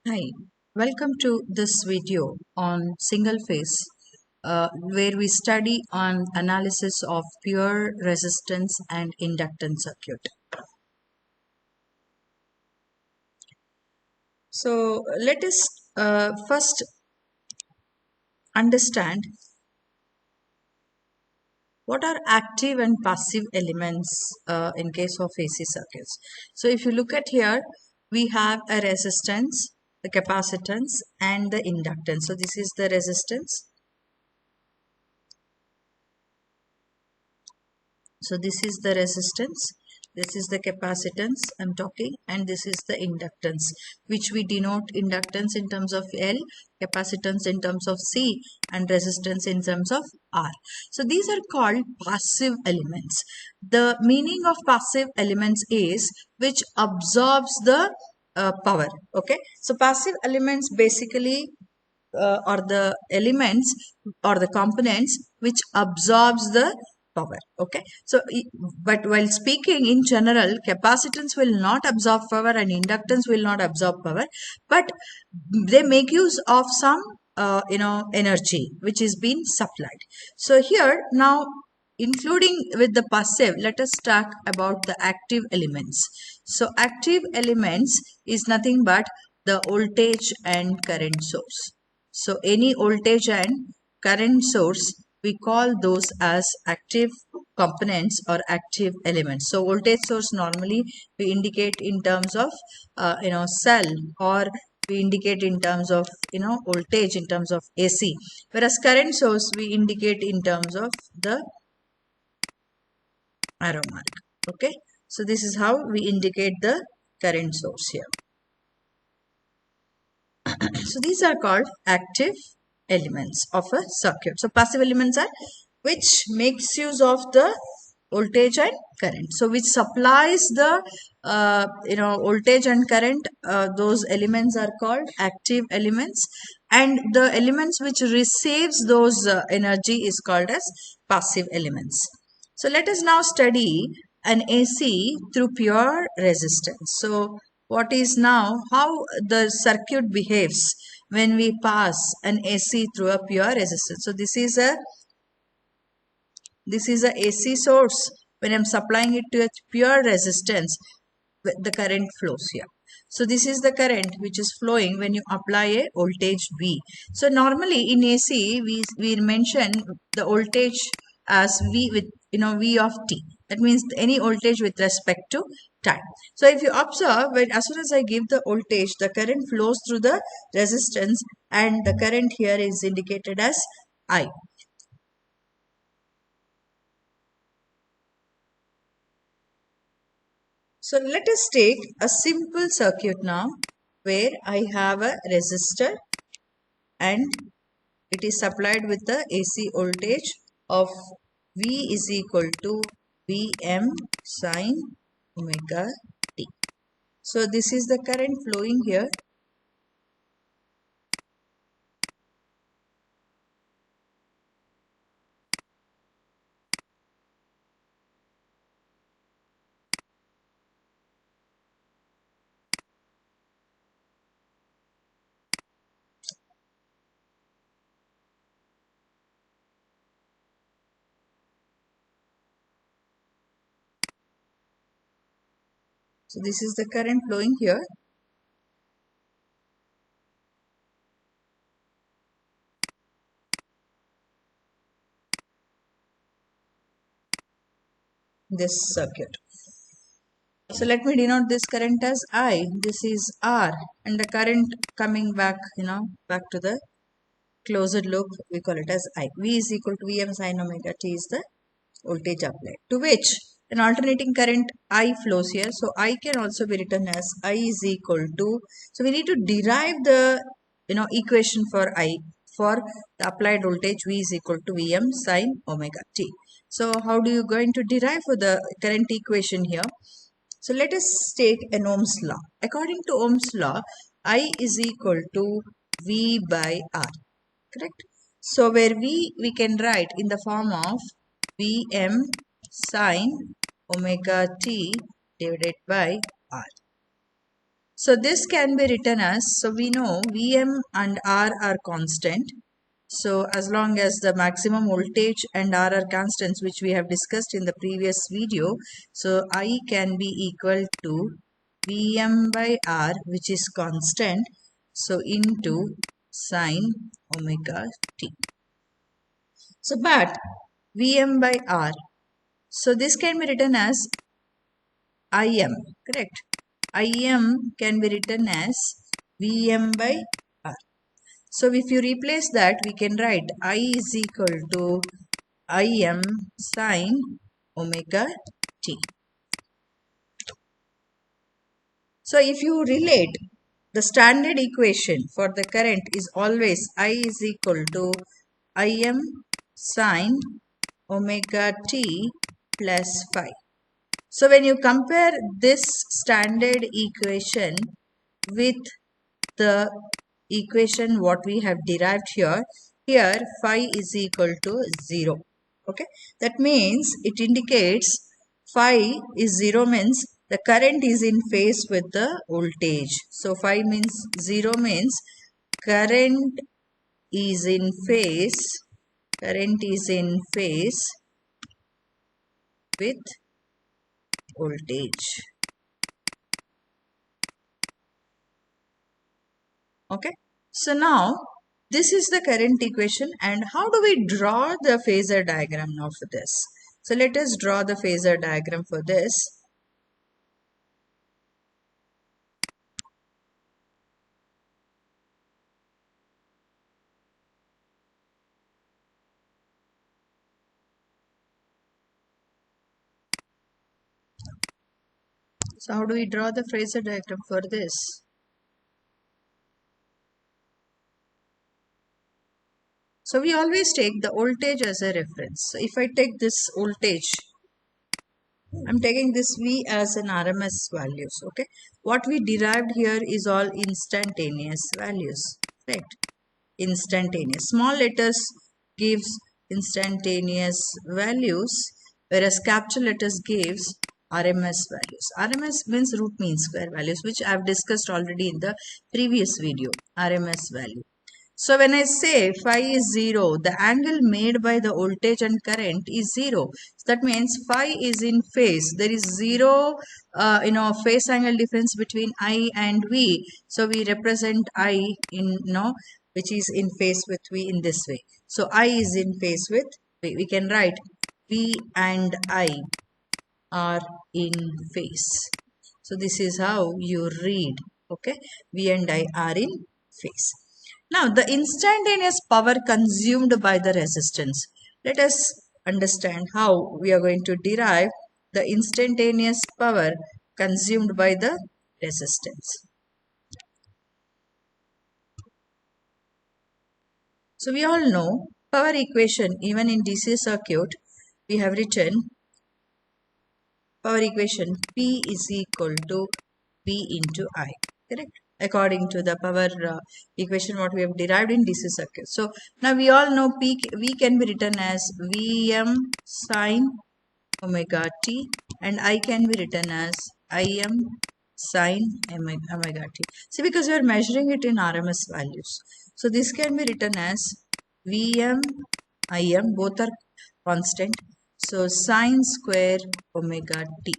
Hi, welcome to this video on single phase where we study on analysis of pure resistance and inductance circuit. So let us first understand what are active and passive elements in case of AC circuits. So if you look at here, we have a resistance, the capacitance and the inductance. So this is the resistance. So this is the resistance, this is the capacitance I'm talking, and this is the inductance, which we denote inductance in terms of L, capacitance in terms of C, and resistance in terms of R. So these are called passive elements. The meaning of passive elements is which absorbs the power. Okay, so passive elements basically are the elements or the components which absorbs the power. Okay, so but while speaking in general, capacitance will not absorb power and inductance will not absorb power, but they make use of some energy which is being supplied. So here now, including with the passive, let us talk about the active elements. So active elements is nothing but the voltage and current source. So any voltage and current source, we call those as active components or active elements. So voltage source normally we indicate in terms of cell, or we indicate in terms of voltage in terms of AC, whereas current source we indicate in terms of the arrow mark. Okay, so this is how we indicate the current source here. So these are called active elements of a circuit. So passive elements are which makes use of the voltage and current. So which supplies the voltage and current. Those elements are called active elements, and the elements which receives those energy is called as passive elements. So let us now study an AC through pure resistance. So what is now how the circuit behaves when we pass an AC through a pure resistance. So this is a AC source. When I'm supplying it to a pure resistance, the current flows here. So this is the current which is flowing when you apply a voltage V. So normally in AC we mention the voltage as V with V of t. That means any voltage with respect to time. So if you observe, when as soon as I give the voltage, the current flows through the resistance, and the current here is indicated as I. So let us take a simple circuit now where I have a resistor and it is supplied with the AC voltage of V is equal to Vm sine omega t. So this is the current flowing here. So this is the current flowing here. This circuit. So let me denote this current as I. This is R, and the current coming back, back to the closed loop, we call it as I. V is equal to Vm sine omega t is the voltage applied, to which an alternating current I flows here. So I can also be written as I is equal to, so we need to derive the equation for I, for the applied voltage V is equal to Vm sine omega t. So how do you going to derive for the current equation here? So let us take an Ohm's law. According to Ohm's law, I is equal to V by R. Correct? So where we can write in the form of Vm sine omega t divided by R. So this can be written as, so we know Vm and R are constant. So as long as the maximum voltage and R are constants, which we have discussed in the previous video, so I can be equal to Vm by R, which is constant, so into sine omega t. So but Vm by R, so this can be written as Im, correct? Im can be written as Vm by R. So if you replace that, we can write I is equal to Im sine omega t. So if you relate, the standard equation for the current is always I is equal to Im sine omega t plus phi. So when you compare this standard equation with the equation what we have derived here, phi is equal to 0. Okay, that means it indicates phi is 0 means the current is in phase with the voltage. So phi means 0 means current is in phase, current is in phase with voltage. Okay, so now this is the current equation, and how do we draw the phasor diagram now for this? So let us draw the phasor diagram for this. So how do we draw the phasor diagram for this? So we always take the voltage as a reference. So if I take this voltage, I'm taking this V as an RMS values. Okay, what we derived here is all instantaneous values, right? Instantaneous. Small letters gives instantaneous values, whereas capital letters gives RMS values. RMS means root mean square values, which I have discussed already in the previous video. RMS value. So when I say phi is 0, the angle made by the voltage and current is 0. So that means phi is in phase. There is 0, phase angle difference between I and V. So we represent I in, which is in phase with V in this way. So I is in phase with V. We can write V and I are in phase. So this is how you read. Okay, V and I are in phase. Now the instantaneous power consumed by the resistance. Let us understand how we are going to derive the instantaneous power consumed by the resistance. So we all know power equation, even in DC circuit we have written power equation P is equal to V into I, correct? According to the power equation what we have derived in DC circuit. So now we all know V can be written as Vm sine omega t, and I can be written as Im sine omega t. See, because we are measuring it in RMS values. So this can be written as Vm, Im, both are constant. So sine square omega t.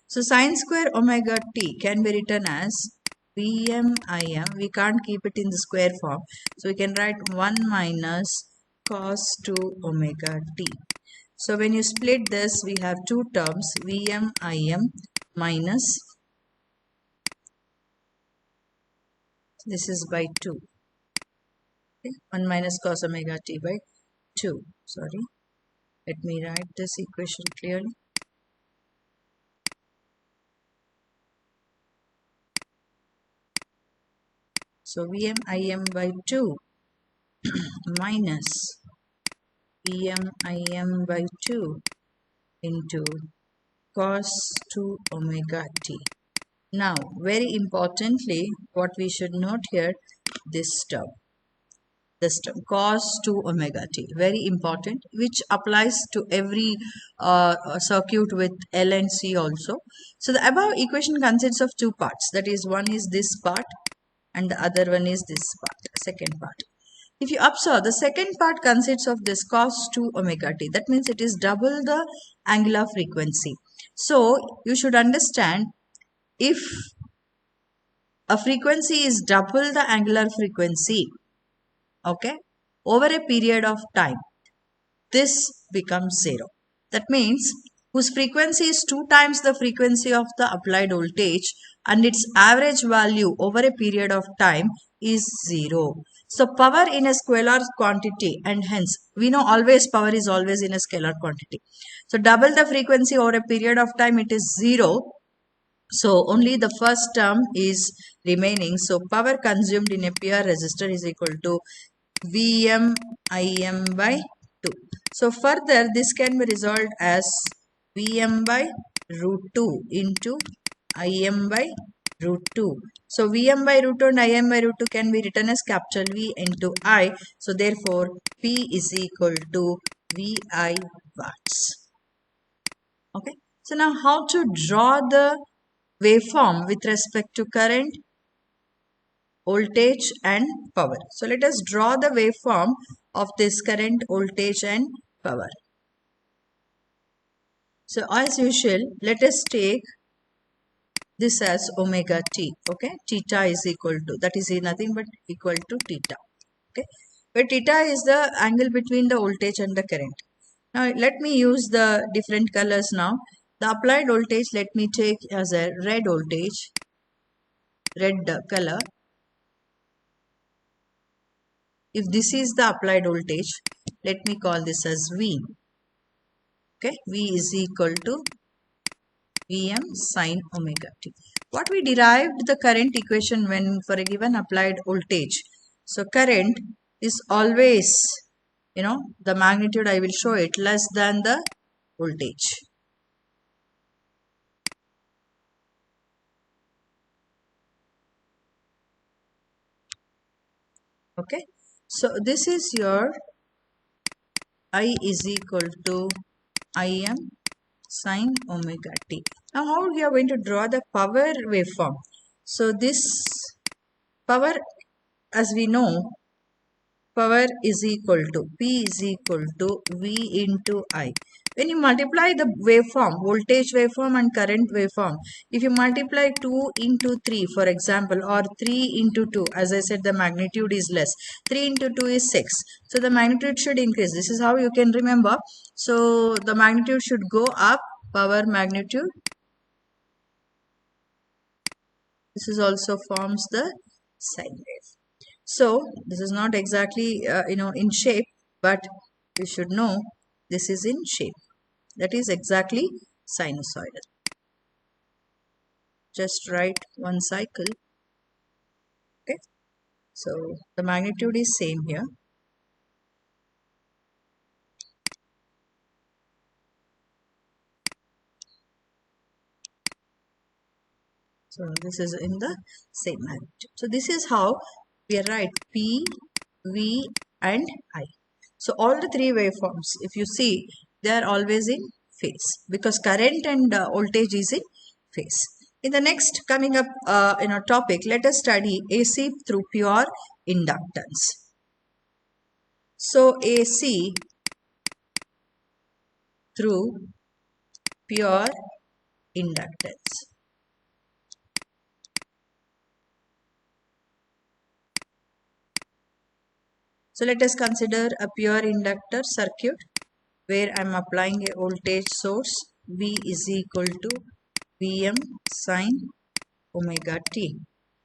So sine square omega t can be written as Vm Im. We can't keep it in the square form. So we can write 1 minus cos 2 omega t. So when you split this, we have two terms, Vm Im minus, this is by 2. Okay? 1 minus cos omega t by 2. Sorry. Let me write this equation clearly. So Vm Im by 2 minus Vm Im by 2 into cos 2 omega t. Now, very importantly, what we should note here, this term. this term cos 2 omega t, very important, which applies to every circuit with L and C also. So the above equation consists of two parts, that is, one is this part and the other one is this part, second part. If you observe, the second part consists of this cos 2 omega t, that means it is double the angular frequency. So you should understand, if a frequency is double the angular frequency, okay, over a period of time, this becomes 0. That means whose frequency is 2 times the frequency of the applied voltage and its average value over a period of time is 0. So power in a scalar quantity, and hence we know always power is always in a scalar quantity. So double the frequency over a period of time, it is 0. So only the first term is remaining. So power consumed in a pure resistor is equal to Vm Im by 2. So further this can be resolved as Vm by root 2 into Im by root 2. So Vm by root 2 and Im by root 2 can be written as capital V into I. So therefore P is equal to Vi watts. Okay. So now how to draw the waveform with respect to current, voltage and power. So let us draw the waveform of this current, voltage and power. So as usual, let us take this as omega t. Okay, theta is equal to, that is nothing but equal to theta. Okay, where theta is the angle between the voltage and the current. Now let me use the different colors now. The applied voltage, let me take as a red voltage, red color. If this is the applied voltage, let me call this as V. Okay, V is equal to Vm sin omega t. What we derived the current equation when for a given applied voltage. So current is always, the magnitude, I will show it, less than the voltage. Okay, so this is your I is equal to Im sin omega t. Now how we are going to draw the power waveform? So this power, as we know, power is equal to P is equal to V into I. When you multiply the waveform, voltage waveform and current waveform, if you multiply 2 into 3, for example, or 3 into 2, as I said, the magnitude is less. 3 into 2 is 6. So the magnitude should increase. This is how you can remember. So the magnitude should go up, power magnitude. This is also forms the sine wave. So this is not exactly in shape, but you should know this is in shape. That is exactly sinusoidal. Just write one cycle. Okay. So the magnitude is same here. So this is in the same magnitude. So this is how we write P, V and I. So all the three waveforms, if you see, they are always in phase because current and voltage is in phase. In the next coming up topic, let us study AC through pure inductance. So AC through pure inductance. So let us consider a pure inductor circuit where I am applying a voltage source. V is equal to Vm sin omega t.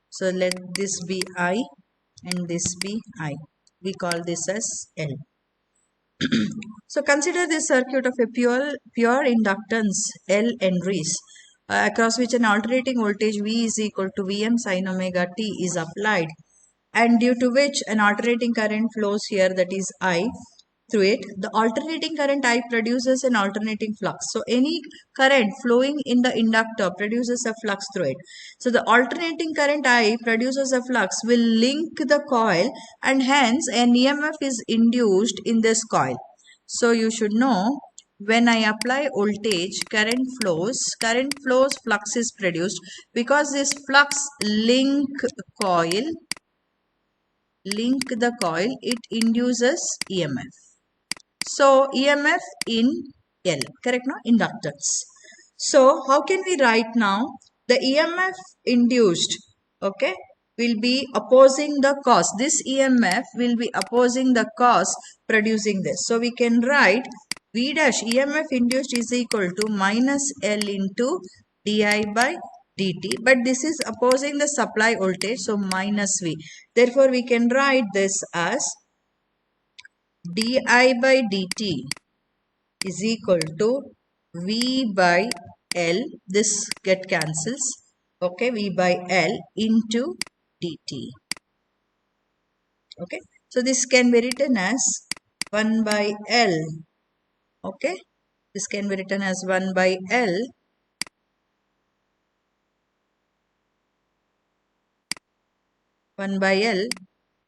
So let this be I and this be I. We call this as L. So consider this circuit of a pure inductance L Henries across which an alternating voltage V is equal to Vm sin omega t is applied, and due to which an alternating current flows here, that is I. through it, the alternating current I produces an alternating flux. So any current flowing in the inductor produces a flux through it. So the alternating current I produces a flux will link the coil, and hence an EMF is induced in this coil. So you should know, when I apply voltage, current flows, flux is produced. Because this flux link the coil, it induces EMF. So EMF in L, correct, no? Inductance. So how can we write now? The EMF induced, okay, will be opposing the cause. This EMF will be opposing the cause producing this. So we can write V dash EMF induced is equal to minus L into di by dt. But this is opposing the supply voltage, so minus V. Therefore we can write this as di by dt is equal to V by L. This get cancels. Okay, V by L into dt. Okay, so this can be written as 1 by L. Okay, this can be written as 1 by L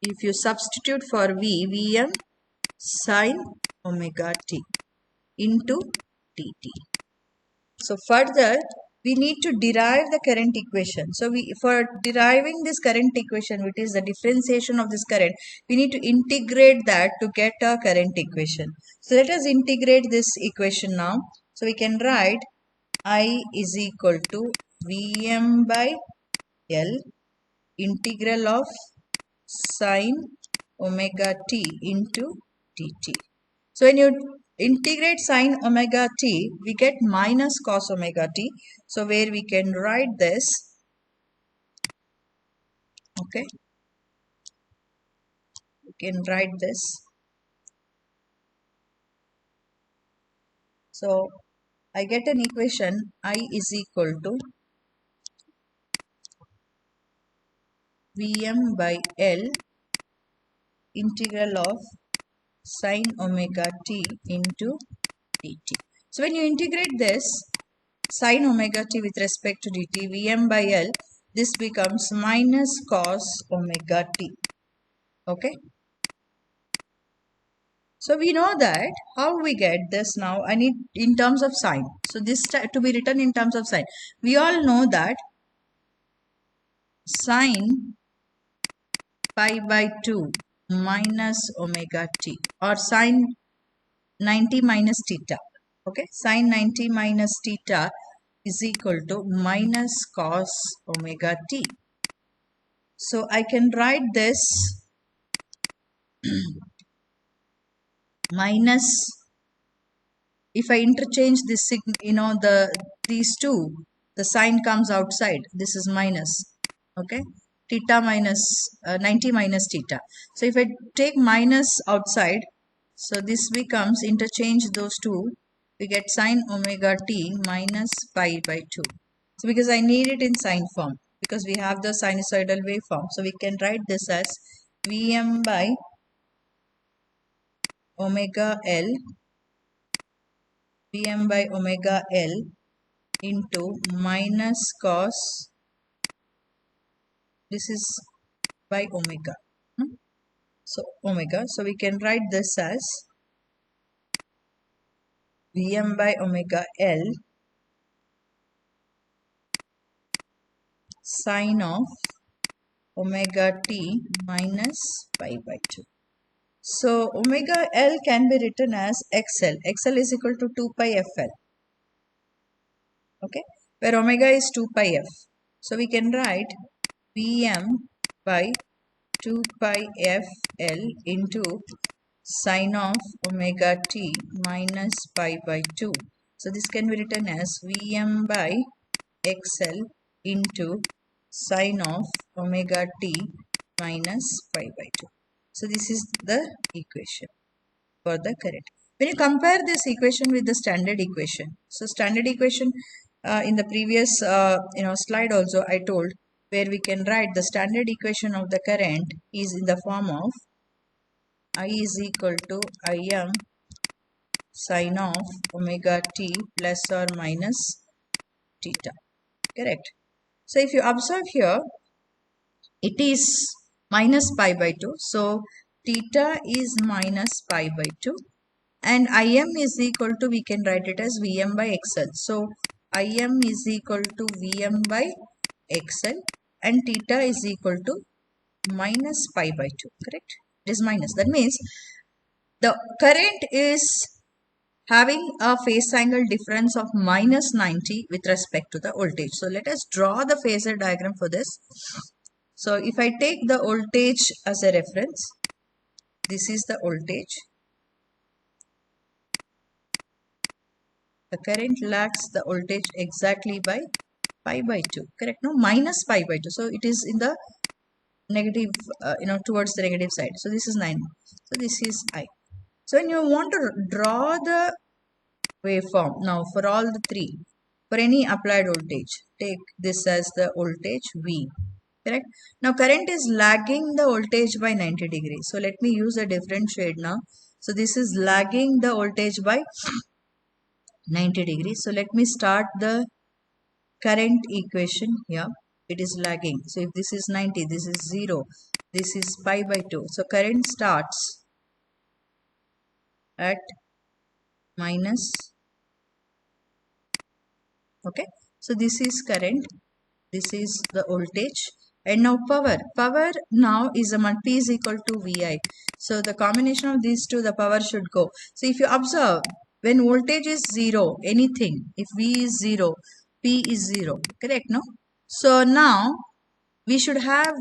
if you substitute for V, Vm sine omega t into dt. So further, we need to derive the current equation. So for deriving this current equation, which is the differentiation of this current, we need to integrate that to get a current equation. So let us integrate this equation now. So we can write I is equal to Vm by L integral of sine omega t into dt. So when you integrate sine omega t, we get minus cos omega t. So where we can write this, okay, we can write this. So I get an equation I is equal to Vm by L integral of sine omega t into dt. So when you integrate this sine omega t with respect to dt, Vm by L, this becomes minus cos omega t. Okay. So we know that how we get this now. I need in terms of sine. So this to be written in terms of sine. We all know that sine pi by 2 minus omega t, or sine 90 minus theta. Okay, sine 90 minus theta is equal to minus cos omega t. So I can write this minus, if I interchange this these two, the sign comes outside. This is minus, okay, theta minus 90 minus theta. So if I take minus outside, so this becomes, interchange those two, we get sine omega t minus pi by 2. So because I need it in sine form, because we have the sinusoidal waveform, so we can write this as Vm by omega L, Vm by omega L into minus cos, this is by omega. So omega, so we can write this as Vm by omega L sine of omega t minus pi by 2. So omega L can be written as XL. XL is equal to 2 pi FL. Okay, where omega is 2 pi F. So we can write Vm by 2 pi FL into sine of omega t minus pi by 2. So this can be written as Vm by XL into sine of omega t minus pi by 2. So this is the equation for the current. When you compare this equation with the standard equation, so standard equation in the previous slide also I told, where we can write the standard equation of the current is in the form of I is equal to Im sine of omega t plus or minus theta. Correct. So if you observe here, it is minus pi by 2. So theta is minus pi by 2. And Im is equal to, we can write it as Vm by XL. So Im is equal to Vm by XL and theta is equal to minus pi by 2. Correct? It is minus. That means the current is having a phase angle difference of minus 90 with respect to the voltage. So let us draw the phasor diagram for this. So if I take the voltage as a reference, this is the voltage. The current lags the voltage exactly by pi by 2. Correct? No, minus pi by 2. So it is in the negative, towards the negative side. So this is 9. So this is I. So when you want to draw the waveform, now for all the three, for any applied voltage, take this as the voltage V. Correct? Now current is lagging the voltage by 90 degrees. So let me use a different shade now. So this is lagging the voltage by 90 degrees. So let me start the current equation here. It is lagging. So if this is 90, this is 0, this is pi by 2. So current starts at minus, okay. So this is current, this is the voltage, and now power now is a P is equal to VI. So the combination of these two, the power should go. So if you observe, when voltage is 0, anything, if V is 0, P is 0, correct? No? So now we should have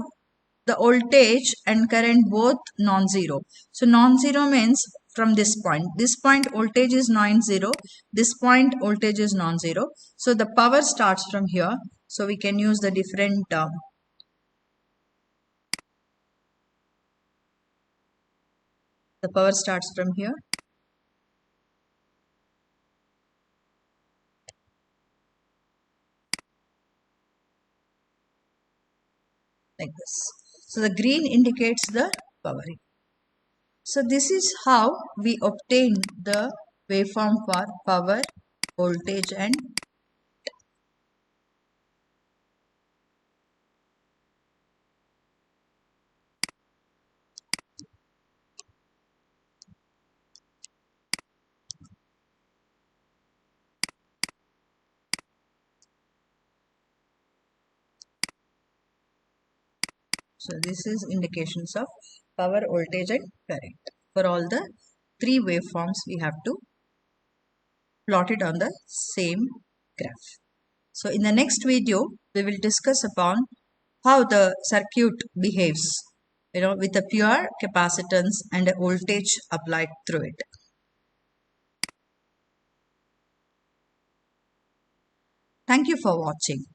the voltage and current both non-zero. So non-zero means from this point voltage is non-zero, this point voltage is non-zero. So the power starts from here. So we can use the different the power starts from here. Like this. So the green indicates the powering. So this is how we obtain the waveform for power, voltage and so this is indications of power, voltage and current. For all the three waveforms, we have to plot it on the same graph. So in the next video, we will discuss upon how the circuit behaves, with a pure capacitance and a voltage applied through it. Thank you for watching.